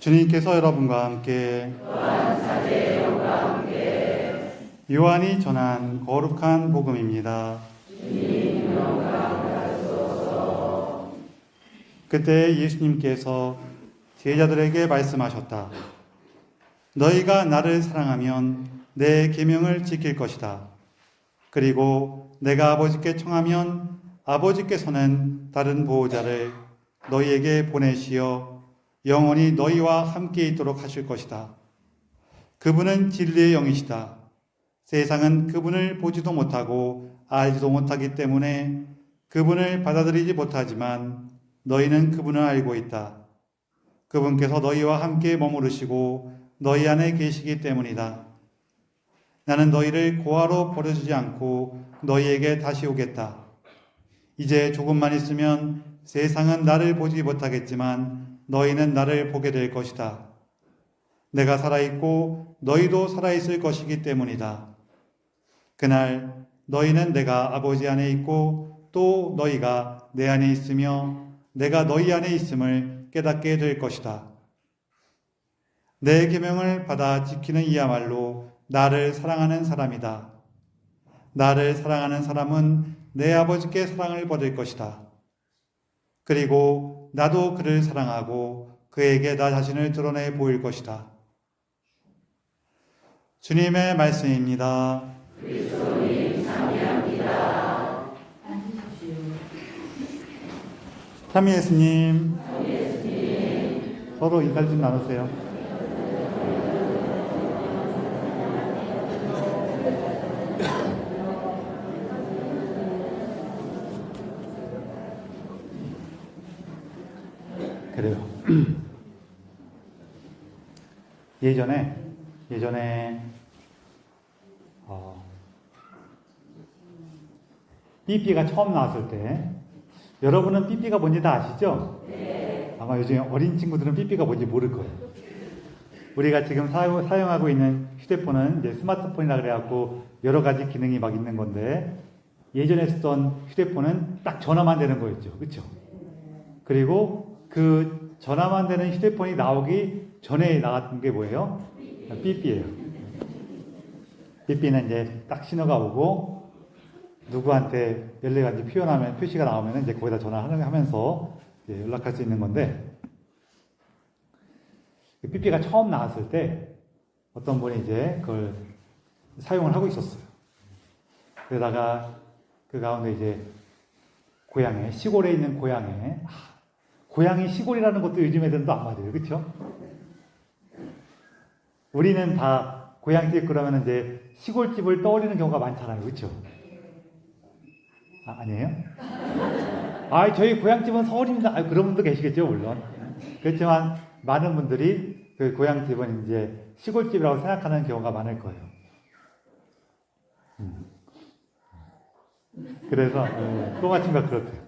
주님께서 여러분과 함께 요한이 전한 거룩한 복음입니다. 그때 예수님께서 제자들에게 말씀하셨다. 너희가 나를 사랑하면 내 계명을 지킬 것이다. 그리고 내가 아버지께 청하면 아버지께서는 다른 보호자를 너희에게 보내시어 영원히 너희와 함께 있도록 하실 것이다. 그분은 진리의 영이시다. 세상은 그분을 보지도 못하고 알지도 못하기 때문에 그분을 받아들이지 못하지만 너희는 그분을 알고 있다. 그분께서 너희와 함께 머무르시고 너희 안에 계시기 때문이다. 나는 너희를 고아로 버려주지 않고 너희에게 다시 오겠다. 이제 조금만 있으면 세상은 나를 보지 못하겠지만 너희는 나를 보게 될 것이다. 내가 살아있고 너희도 살아있을 것이기 때문이다. 그날 너희는 내가 아버지 안에 있고 또 너희가 내 안에 있으며 내가 너희 안에 있음을 깨닫게 될 것이다. 내 계명을 받아 지키는 이야말로 나를 사랑하는 사람이다. 나를 사랑하는 사람은 내 아버지께 사랑을 받을 것이다. 그리고 나도 그를 사랑하고 그에게 나 자신을 드러내 보일 것이다. 주님의 말씀입니다. 그리스도님 찬미합니다. 참미 예수님, 서로 인사 좀 나누세요. 그래요. 예전에 삐삐가 처음 나왔을 때 여러분은 삐삐가 뭔지 다 아시죠? 네. 아마 요즘 어린 친구들은 삐삐가 뭔지 모를 거예요. 우리가 지금 사용하고 있는 휴대폰은 이제 스마트폰이라 그래갖고 여러 가지 기능이 막 있는 건데 예전에 쓰던 휴대폰은 딱 전화만 되는 거였죠. 그렇죠? 그리고 그 전화만 되는 휴대폰이 나오기 전에 나왔던 게 뭐예요? 삐삐예요. 삐삐는 이제 딱 신호가 오고 누구한테 연락한지 표시가 나오면 이제 거기다 전화하면서 연락할 수 있는 건데 삐삐가 처음 나왔을 때 어떤 분이 이제 그걸 사용을 하고 있었어요. 그러다가 그 가운데 이제 시골에 있는 고향이 시골이라는 것도 요즘 애들은 또 안 맞아요. 그렇죠? 우리는 다 고향집 그러면 이제 시골집을 떠올리는 경우가 많잖아요. 그렇죠? 아니에요? 저희 고향집은 서울입니다. 그런 분도 계시겠죠, 물론. 그렇지만 많은 분들이 그 고향집은 이제 시골집이라고 생각하는 경우가 많을 거예요. 그래서 또마침과 그렇대요.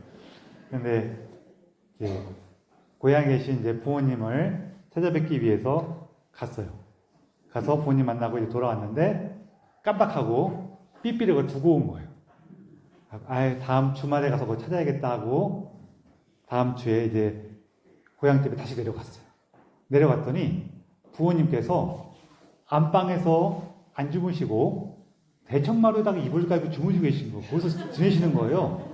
근데 고향에 계신 이제 부모님을 찾아뵙기 위해서 갔어요. 가서 부모님 만나고 이제 돌아왔는데 깜빡하고 삐삐를 두고 온 거예요. 다음 주말에 가서 그거 찾아야겠다 하고 다음 주에 이제 고향집에 다시 내려갔어요. 내려갔더니 부모님께서 안방에서 안 주무시고 대청마루에다가 이불 깔고 주무시고 계신 거예요. 거기서 지내시는 거예요.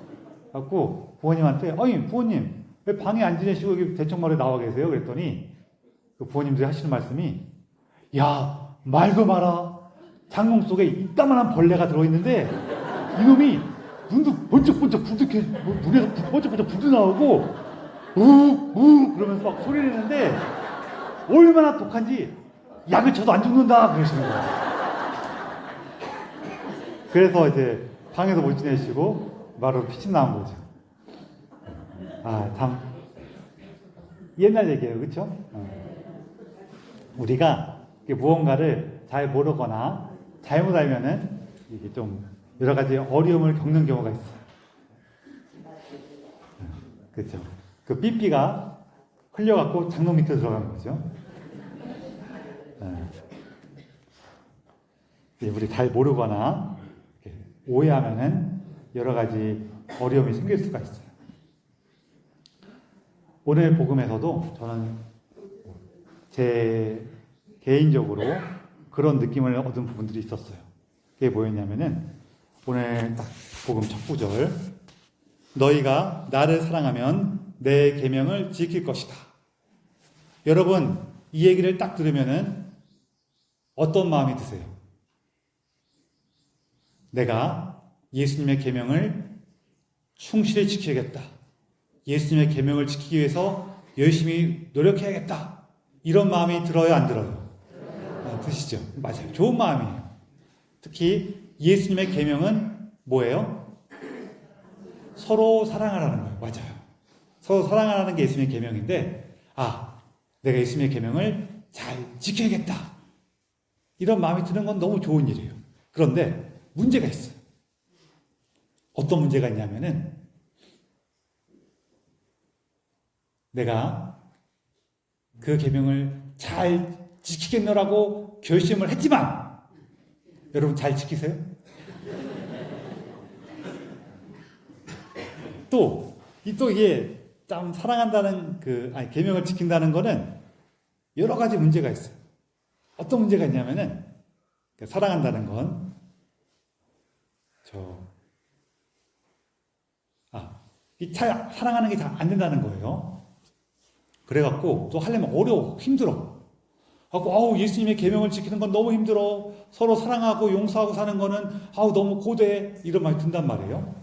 그래갖고 부모님한테 부모님 왜 방에 안 지내시고 여기 대청마루에 나와 계세요? 그랬더니 그 부모님들이 하시는 말씀이 야 말도 마라. 장롱 속에 이따만한 벌레가 들어있는데 이놈이 눈도 번쩍번쩍 부득해 눈에서 번쩍번쩍 불도 나오고 우우 그러면서 막 소리 내는데 얼마나 독한지 약을 쳐도 안 죽는다 그러시는 거예요. 그래서 이제 방에서 못 지내시고 바로 피침 나온 거죠. 참 옛날 얘기예요. 그렇죠? 우리가 무언가를 잘 모르거나 잘못 알면은 이게 좀 여러 가지 어려움을 겪는 경우가 있어요. 그렇죠? 그 삐삐가 흘려갖고 장롱 밑에 들어간 거죠. 우리 잘 모르거나 오해하면은 여러 가지 어려움이 생길 수가 있어요. 오늘 복음에서도 저는 제 개인적으로 그런 느낌을 얻은 부분들이 있었어요. 그게 뭐였냐면은 오늘 딱 복음 첫 구절, 너희가 나를 사랑하면 내 계명을 지킬 것이다. 여러분, 이 얘기를 딱 들으면은 어떤 마음이 드세요? 내가 예수님의 계명을 충실히 지켜야겠다. 예수님의 계명을 지키기 위해서 열심히 노력해야겠다. 이런 마음이 들어요, 안 들어요? 드시죠? 맞아요. 좋은 마음이에요. 특히 예수님의 계명은 뭐예요? 서로 사랑하라는 거예요. 맞아요. 서로 사랑하라는 게 예수님의 계명인데, 내가 예수님의 계명을 잘 지켜야겠다. 이런 마음이 드는 건 너무 좋은 일이에요. 그런데 문제가 있어요. 어떤 문제가 있냐면은 내가 그 계명을 잘 지키겠노라고 결심을 했지만 여러분 잘 지키세요? 또 이게 참 사랑한다는 계명을 지킨다는 거는 여러 가지 문제가 있어요. 어떤 문제가 있냐면은 사랑한다는 건 사랑하는 게 잘 안 된다는 거예요. 그래갖고 또 하려면 어려워, 힘들어. 예수님의 계명을 지키는 건 너무 힘들어. 서로 사랑하고 용서하고 사는 거는 너무 고대. 이런 말이 든단 말이에요.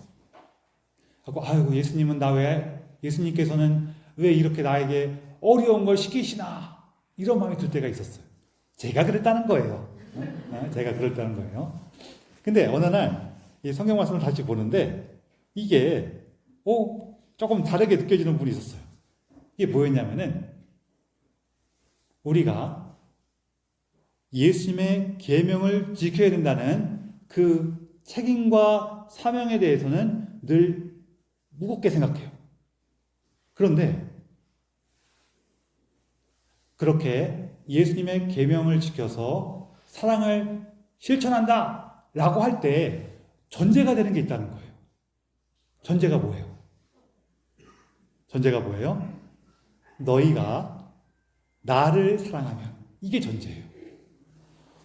예수님께서는 왜 이렇게 나에게 어려운 걸 시키시나? 이런 마음이 들 때가 있었어요. 제가 그랬다는 거예요. 제가 그랬다는 거예요. 근데 어느 날 이 성경 말씀을 다시 보는데 이게 조금 다르게 느껴지는 부분이 있었어요. 이게 뭐였냐면은 우리가 예수님의 계명을 지켜야 된다는 그 책임과 사명에 대해서는 늘 무겁게 생각해요. 그런데 그렇게 예수님의 계명을 지켜서 사랑을 실천한다라고 할 때 전제가 되는 게 있다는 거예요. 전제가 뭐예요? 전제가 뭐예요? 너희가 나를 사랑하면, 이게 전제예요.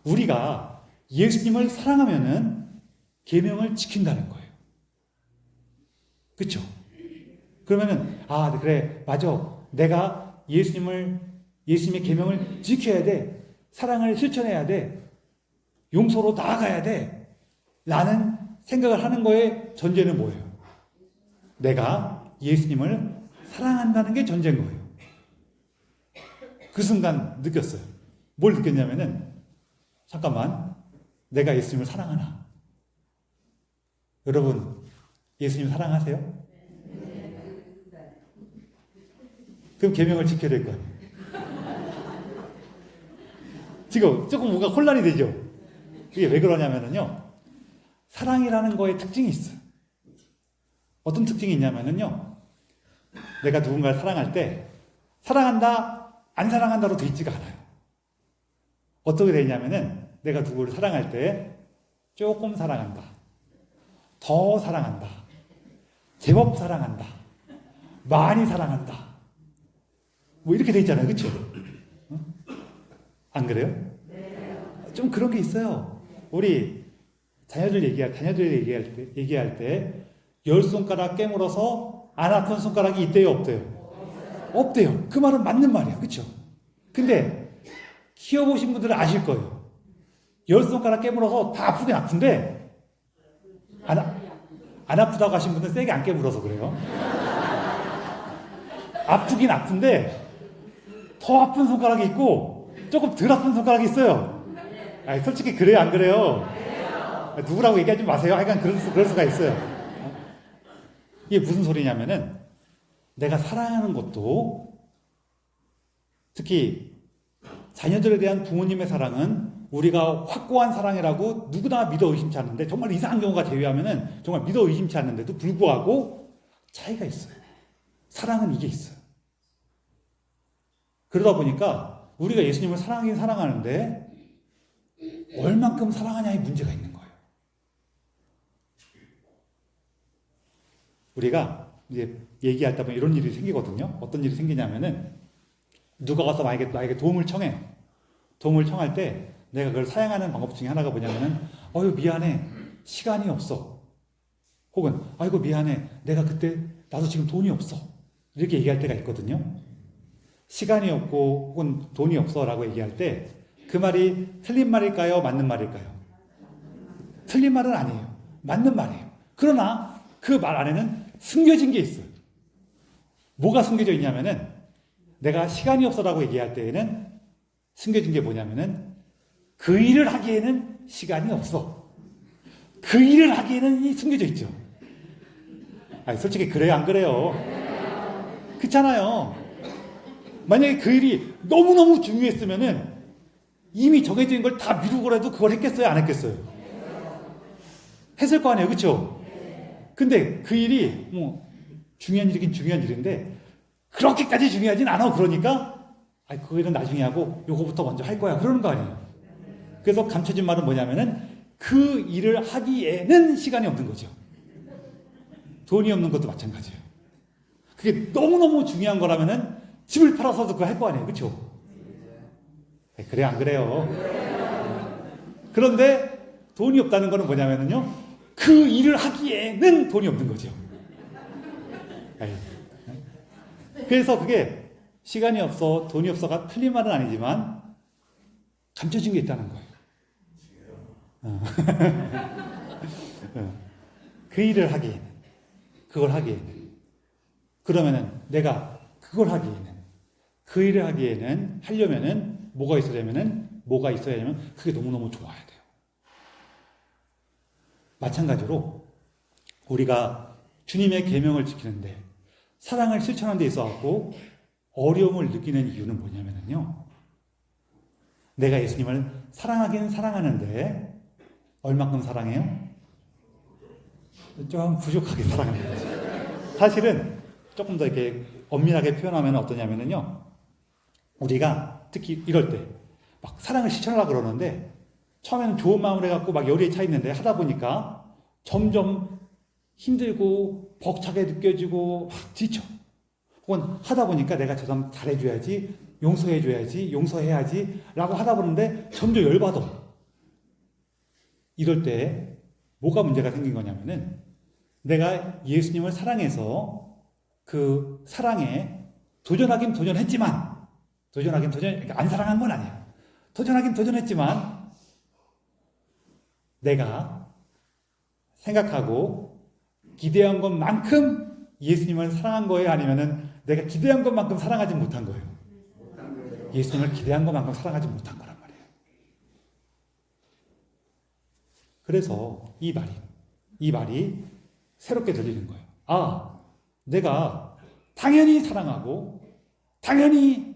우리가 예수님을 사랑하면은 계명을 지킨다는 거예요. 그렇죠? 그러면은 그래, 맞아. 내가 예수님의 계명을 지켜야 돼. 사랑을 실천해야 돼. 용서로 나아가야 돼. 라는 생각을 하는 거의 전제는 뭐예요? 내가 예수님을 사랑한다는 게 전제인 거예요. 그 순간 느꼈어요. 뭘 느꼈냐면은 잠깐만, 내가 예수님을 사랑하나? 여러분, 예수님 사랑하세요? 그럼 계명을 지켜야 될 거예요. 지금 조금 뭔가 혼란이 되죠? 이게 왜 그러냐면요, 사랑이라는 거에 특징이 있어요. 어떤 특징이 있냐면요, 내가 누군가를 사랑할 때 사랑한다, 안 사랑한다로 돼 있지가 않아요. 어떻게 되냐면은 내가 누구를 사랑할 때 조금 사랑한다, 더 사랑한다, 제법 사랑한다, 많이 사랑한다, 뭐 이렇게 돼 있잖아요. 그렇죠? 안 그래요? 좀 그런 게 있어요. 우리 자녀들 얘기할 때 10손가락 깨물어서 안 아픈 손가락이 있대요, 없대요? 없대요. 그 말은 맞는 말이야. 그렇죠? 근데 키워보신 분들은 아실 거예요. 10손가락 깨물어서 다 아프긴 아픈데 안 아프다고 하신 분들은 세게 안 깨물어서 그래요. 아프긴 아픈데 더 아픈 손가락이 있고 조금 덜 아픈 손가락이 있어요. 솔직히 그래요, 안 그래요? 누구라고 얘기하지 마세요. 하여간 그럴 수가 있어요. 이게 무슨 소리냐면은 내가 사랑하는 것도, 특히 자녀들에 대한 부모님의 사랑은 우리가 확고한 사랑이라고 누구나 믿어 의심치 않는데, 정말 이상한 경우가 제외하면은 정말 믿어 의심치 않는데도 불구하고 차이가 있어요. 사랑은 이게 있어요. 그러다 보니까 우리가 예수님을 사랑하긴 사랑하는데 얼만큼 사랑하냐의 문제가 있는 거예요. 우리가 이제 얘기하다 보면 이런 일이 생기거든요. 어떤 일이 생기냐면은 누가 가서 만약에 나에게 도움을 청해. 도움을 청할 때 내가 그걸 사용하는 방법 중에 하나가 뭐냐면은 어휴 미안해. 시간이 없어. 혹은 아이고 미안해. 내가 그때 나도 지금 돈이 없어. 이렇게 얘기할 때가 있거든요. 시간이 없고 혹은 돈이 없어라고 얘기할 때 그 말이 틀린 말일까요? 맞는 말일까요? 틀린 말은 아니에요. 맞는 말이에요. 그러나 그 말 안에는 숨겨진 게 있어요. 뭐가 숨겨져 있냐면은 내가 시간이 없어라고 얘기할 때에는 숨겨진 게 뭐냐면은 그 일을 하기에는 시간이 없어. 그 일을 하기에는 이 숨겨져 있죠. 아니, 솔직히 그래요, 안 그래요? 그렇잖아요. 만약에 그 일이 너무너무 중요했으면은 이미 정해진 걸 다 미루고라도 그걸 했겠어요, 안 했겠어요? 했을 거 아니에요, 그렇죠? 근데 그 일이 뭐 중요한 일이긴 중요한 일인데 그렇게까지 중요하진 않아. 그러니까 아니, 그 일은 나중에 하고 요거부터 먼저 할 거야. 그러는 거 아니에요. 그래서 감춰진 말은 뭐냐면은 그 일을 하기에는 시간이 없는 거죠. 돈이 없는 것도 마찬가지예요. 그게 너무너무 중요한 거라면은 집을 팔아서도 그거 할 거 아니에요. 그렇죠? 그래 안 그래요? 그런데 돈이 없다는 거는 뭐냐면요. 그 일을 하기에는 돈이 없는 거죠. 그래서 그게 시간이 없어, 돈이 없어가 틀린 말은 아니지만 감춰진 게 있다는 거예요. 그 일을 하기에는, 그걸 하기에는. 그러면은 내가 그걸 하기에는, 그 일을 하기에는, 하려면은 뭐가 있어야 하냐면 그게 너무너무 좋아야 돼요. 마찬가지로 우리가 주님의 계명을 지키는데 사랑을 실천하는 데 있어서 어려움을 느끼는 이유는 뭐냐면요. 내가 예수님을 사랑하긴 사랑하는데 얼만큼 사랑해요? 좀 부족하게 사랑하는 거죠. 사실은 조금 더 이렇게 엄밀하게 표현하면 어떠냐면요. 우리가 특히 이럴 때 막 사랑을 실천하려고 그러는데 처음에는 좋은 마음을 해갖고 막 열의에 차 있는데 하다 보니까 점점 힘들고 벅차게 느껴지고 막 지쳐. 혹은 하다 보니까 내가 저 사람 잘해줘야지, 용서해줘야지, 용서해야지 라고 하다 보는데 점점 열받아. 이럴 때 뭐가 문제가 생긴 거냐면은 내가 예수님을 사랑해서 그 사랑에 도전하긴 도전했지만 안 사랑한 건 아니에요. 도전하긴 도전했지만 내가 생각하고 기대한 것만큼 예수님을 사랑한 거예요? 아니면은 내가 기대한 것만큼 사랑하지 못한 거예요? 예수님을 기대한 것만큼 사랑하지 못한 거란 말이에요. 그래서 이 말이 새롭게 들리는 거예요. 아, 내가 당연히 사랑하고 당연히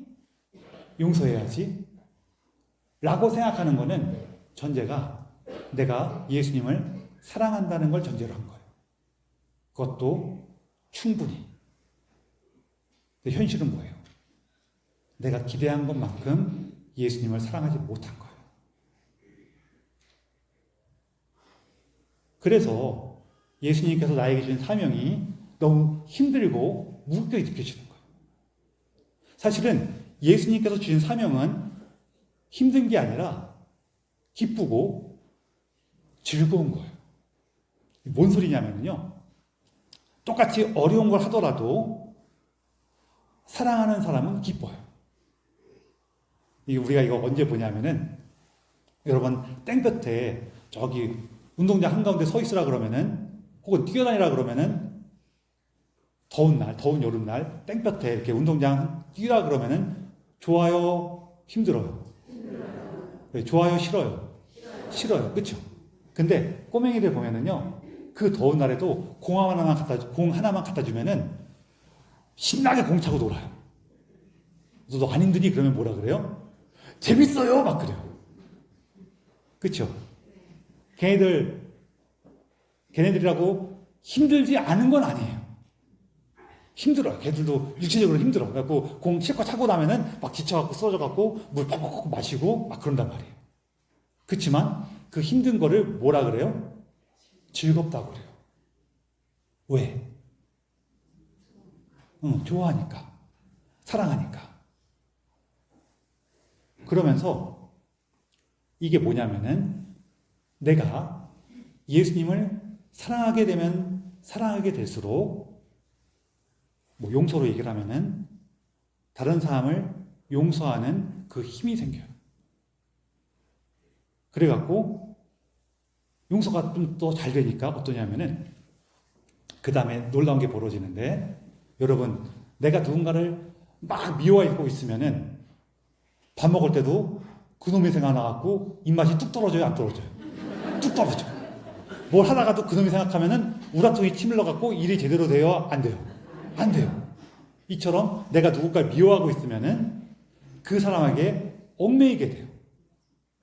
용서해야지 라고 생각하는 거는 전제가 내가 예수님을 사랑한다는 걸 전제로 한 거예요. 그것도 충분히. 근데 현실은 뭐예요? 내가 기대한 것만큼 예수님을 사랑하지 못한 거예요. 그래서 예수님께서 나에게 주신 사명이 너무 힘들고 무겁게 느껴지는 거예요. 사실은 예수님께서 주신 사명은 힘든 게 아니라 기쁘고 즐거운 거예요. 뭔 소리냐면요. 똑같이 어려운 걸 하더라도 사랑하는 사람은 기뻐요. 우리가 이거 언제 보냐면은 여러분 땡볕에 저기 운동장 한가운데 서 있으라 그러면은 혹은 뛰어다니라 그러면은 더운 여름날 땡볕에 이렇게 운동장 뛰라 그러면은 좋아요, 힘들어요? 좋아요, 싫어요? 싫어요. 그렇죠? 근데 꼬맹이들 보면은요. 그 더운 날에도 공 하나만 갖다 주면은 신나게 공 차고 놀아요. 너 안 힘드니? 그러면 뭐라 그래요? 재밌어요! 막 그래요. 그렇죠? 걔네들이라고 힘들지 않은 건 아니에요. 힘들어요. 걔들도 육체적으로 힘들어. 그래갖고 공 실컷 차고 나면은 막 지쳐갖고 쓰러져갖고 물 팍팍 마시고 막 그런단 말이에요. 그렇지만 그 힘든 거를 뭐라 그래요? 즐겁다고 그래요. 왜? 좋아하니까. 사랑하니까. 그러면서 이게 뭐냐면은 내가 예수님을 사랑하게 되면 사랑하게 될수록 뭐 용서로 얘기를 하면은 다른 사람을 용서하는 그 힘이 생겨요. 그래갖고 용서가 좀 더 잘 되니까 어떠냐면은 그 다음에 놀라운 게 벌어지는데 여러분 내가 누군가를 막 미워하고 있으면은 밥 먹을 때도 그놈의 생각나갖고 입맛이 뚝 떨어져요? 안 떨어져요? 뚝 떨어져. 뭘 하다가도 그놈이 생각하면은 우라통이 치밀러갖고 일이 제대로 돼요? 안 돼요? 안 돼요. 이처럼 내가 누군가를 미워하고 있으면은 그 사람에게 얽매이게 돼요.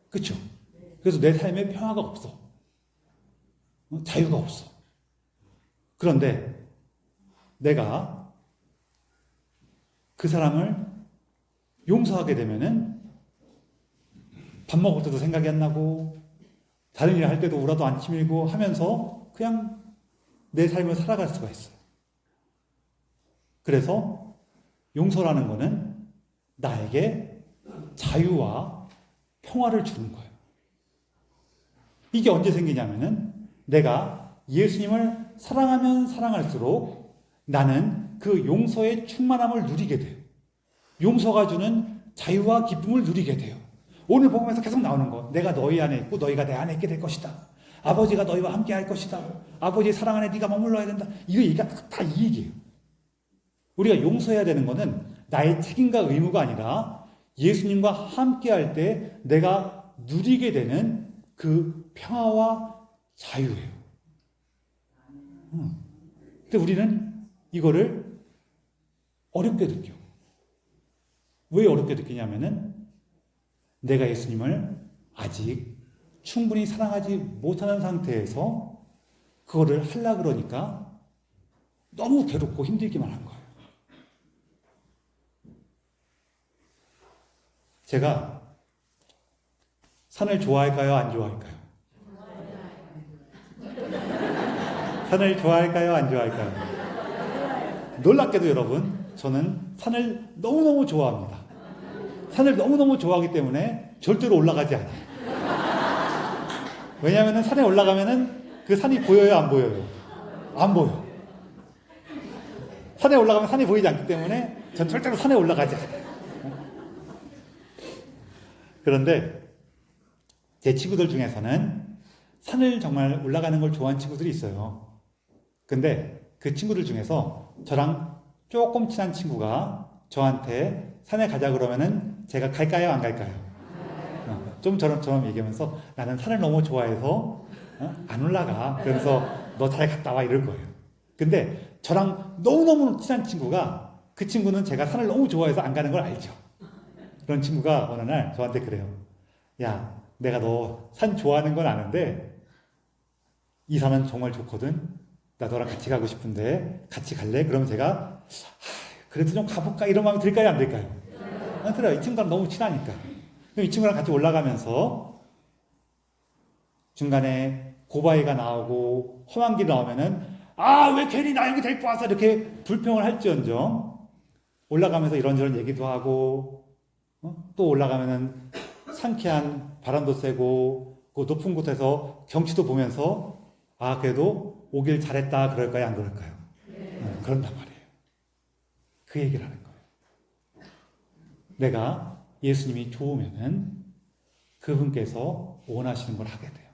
그렇죠? 그래서 내 삶에 평화가 없어. 자유가 없어. 그런데 내가 그 사람을 용서하게 되면은 밥 먹을 때도 생각이 안 나고 다른 일 할 때도 우라도 안 치밀고 하면서 그냥 내 삶을 살아갈 수가 있어요. 그래서 용서라는 거는 나에게 자유와 평화를 주는 거예요. 이게 언제 생기냐면은 내가 예수님을 사랑하면 사랑할수록 나는 그 용서의 충만함을 누리게 돼요. 용서가 주는 자유와 기쁨을 누리게 돼요. 오늘 복음에서 계속 나오는 거. 내가 너희 안에 있고 너희가 내 안에 있게 될 것이다. 아버지가 너희와 함께 할 것이다. 아버지의 사랑 안에 네가 머물러야 된다. 이거 얘기가 다 이 얘기예요. 우리가 용서해야 되는 거는 나의 책임과 의무가 아니라 예수님과 함께 할 때 내가 누리게 되는 그 평화와 자유예요. 근데 우리는 이거를 어렵게 느껴. 왜 어렵게 느끼냐면은 내가 예수님을 아직 충분히 사랑하지 못하는 상태에서 그거를 하려고 그러니까 너무 괴롭고 힘들기만 한 거예요. 제가 산을 좋아할까요? 안 좋아할까요? 산을 좋아할까요? 안 좋아할까요? 놀랍게도 여러분, 저는 산을 너무너무 좋아합니다. 산을 너무너무 좋아하기 때문에 절대로 올라가지 않아요. 왜냐하면 산에 올라가면은 그 산이 보여요? 안 보여요? 안 보여. 산에 올라가면 산이 보이지 않기 때문에 전 절대로 산에 올라가지 않아요. 그런데 제 친구들 중에서는 산을 정말 올라가는 걸 좋아하는 친구들이 있어요. 근데 그 친구들 중에서 저랑 조금 친한 친구가 저한테 산에 가자 그러면은 제가 갈까요? 안 갈까요? 좀 저처럼 얘기하면서 나는 산을 너무 좋아해서 안 올라가. 그래서 너 잘 갔다 와 이럴 거예요. 근데 저랑 너무너무 친한 친구가 그 친구는 제가 산을 너무 좋아해서 안 가는 걸 알죠. 그런 친구가 어느 날 저한테 그래요. 야, 내가 너 산 좋아하는 건 아는데 이 산은 정말 좋거든. 나 너랑 같이 가고 싶은데 같이 갈래? 그러면 제가 그래도 좀 가볼까? 이런 마음이 들까요? 안 들까요? 안 들어요. 이 친구랑 너무 친하니까. 그럼 이 친구랑 같이 올라가면서 중간에 고바위가 나오고 험한 길이 나오면은 왜 괜히 나 여기 데리고 와서 이렇게 불평을 할지언정 올라가면서 이런저런 얘기도 하고 또 올라가면은 상쾌한 바람도 쐬고 그 높은 곳에서 경치도 보면서 그래도 오길 잘했다 그럴까요? 안 그럴까요? 그런단 말이에요. 그 얘기를 하는 거예요. 내가 예수님이 좋으면은 그분께서 원하시는 걸 하게 돼요.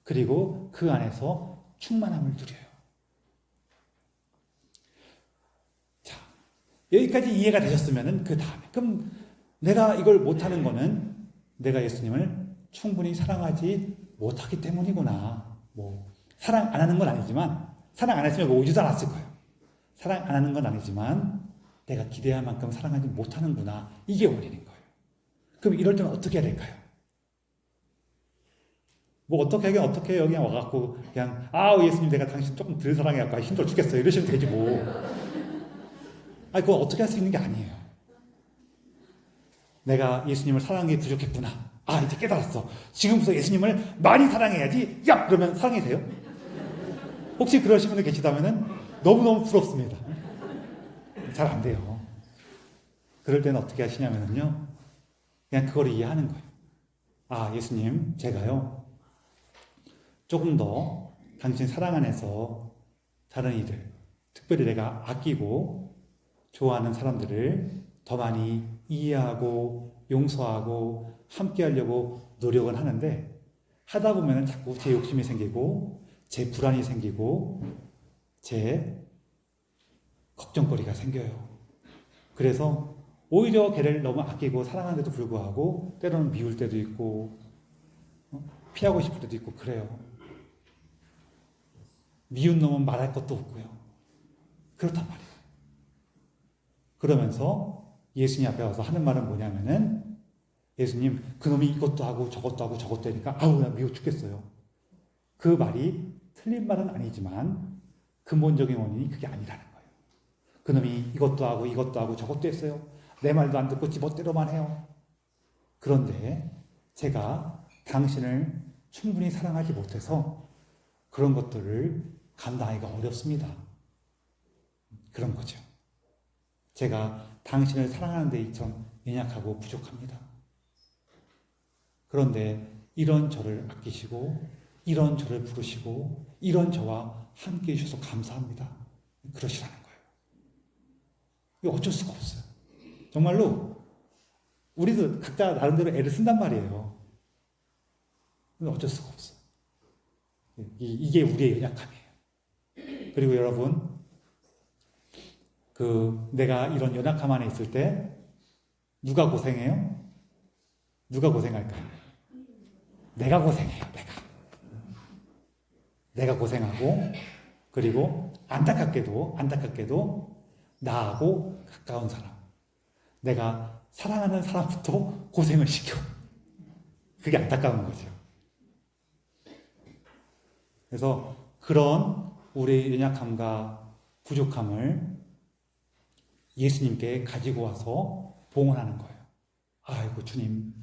그리고 그 안에서 충만함을 누려요. 자, 여기까지 이해가 되셨으면은 그 다음에 그럼 내가 이걸 못하는 거는 내가 예수님을 충분히 사랑하지 못하기 때문이구나. 사랑 안 하는 건 아니지만 사랑 안 했으면 오지도 않았을 거예요. 사랑 안 하는 건 아니지만 내가 기대한 만큼 사랑하지 못하는구나. 이게 원인인 거예요. 그럼 이럴 때는 어떻게 해야 될까요? 어떻게 하긴 어떻게 해요. 그냥 와갖고 그냥 예수님 내가 당신 조금 덜 사랑해갖고 힘들어 죽겠어 이러시면 되지 뭐. 그거 어떻게 할 수 있는 게 아니에요. 내가 예수님을 사랑한 게 부족했구나. 이제 깨달았어. 지금부터 예수님을 많이 사랑해야지. 야! 그러면 사랑해세요? 혹시 그러신 분들 계시다면은 너무너무 부럽습니다. 잘 안 돼요. 그럴 때는 어떻게 하시냐면요. 그냥 그걸 이해하는 거예요. 아, 예수님, 제가요, 조금 더 당신 사랑 안에서 다른 이들, 특별히 내가 아끼고 좋아하는 사람들을 더 많이 이해하고 용서하고 함께 하려고 노력은 하는데, 하다 보면 자꾸 제 욕심이 생기고 제 불안이 생기고 제 걱정거리가 생겨요. 그래서 오히려 걔를 너무 아끼고 사랑하는데도 불구하고 때로는 미울 때도 있고 피하고 싶을 때도 있고 그래요. 미운 놈은 말할 것도 없고요. 그렇단 말이에요. 그러면서 예수님 앞에 와서 하는 말은 뭐냐면은, 예수님, 그놈이 이것도 하고 저것도 하고 저것도 하니까 아우 나 미워 죽겠어요. 그 말이 틀린 말은 아니지만 근본적인 원인이 그게 아니라는 거예요. 그놈이 이것도 하고 이것도 하고 저것도 했어요. 내 말도 안 듣고 지멋대로만 해요. 그런데 제가 당신을 충분히 사랑하지 못해서 그런 것들을 감당하기가 어렵습니다. 그런 거죠. 제가 당신을 사랑하는 데 좀 연약하고 부족합니다. 그런데 이런 저를 아끼시고 이런 저를 부르시고 이런 저와 함께 해주셔서 감사합니다. 그러시라는 거예요. 이거 어쩔 수가 없어요. 정말로 우리도 각자 나름대로 애를 쓴단 말이에요. 근데 어쩔 수가 없어요. 이게 우리의 연약함이에요. 그리고 여러분, 내가 이런 연약함 안에 있을 때 누가 고생해요? 누가 고생할까요? 내가 고생해요. 내가 고생하고, 그리고 안타깝게도 나하고 가까운 사람, 내가 사랑하는 사람부터 고생을 시켜. 그게 안타까운 거죠. 그래서 그런 우리의 연약함과 부족함을 예수님께 가지고 와서 봉헌하는 거예요. 아이고 주님,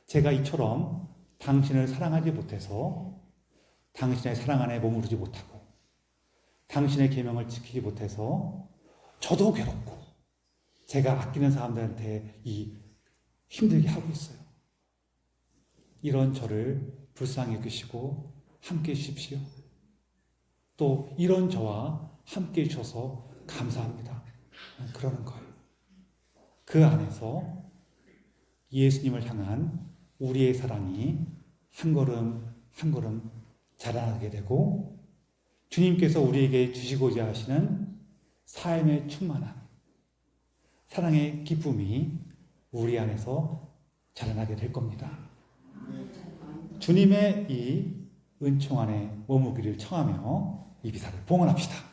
제가 이처럼 당신을 사랑하지 못해서 당신의 사랑 안에 머무르지 못하고 당신의 계명을 지키지 못해서 저도 괴롭고 제가 아끼는 사람들한테 힘들게 하고 있어요. 이런 저를 불쌍히 여기시고 함께 해주십시오. 또 이런 저와 함께 해주셔서 감사합니다. 그러는 거예요. 그 안에서 예수님을 향한 우리의 사랑이 한 걸음 한 걸음 자라나게 되고, 주님께서 우리에게 주시고자 하시는 삶의 충만함, 사랑의 기쁨이 우리 안에서 자라나게 될 겁니다. 주님의 이 은총 안에 머무기를 청하며 이 비사를 봉헌합시다.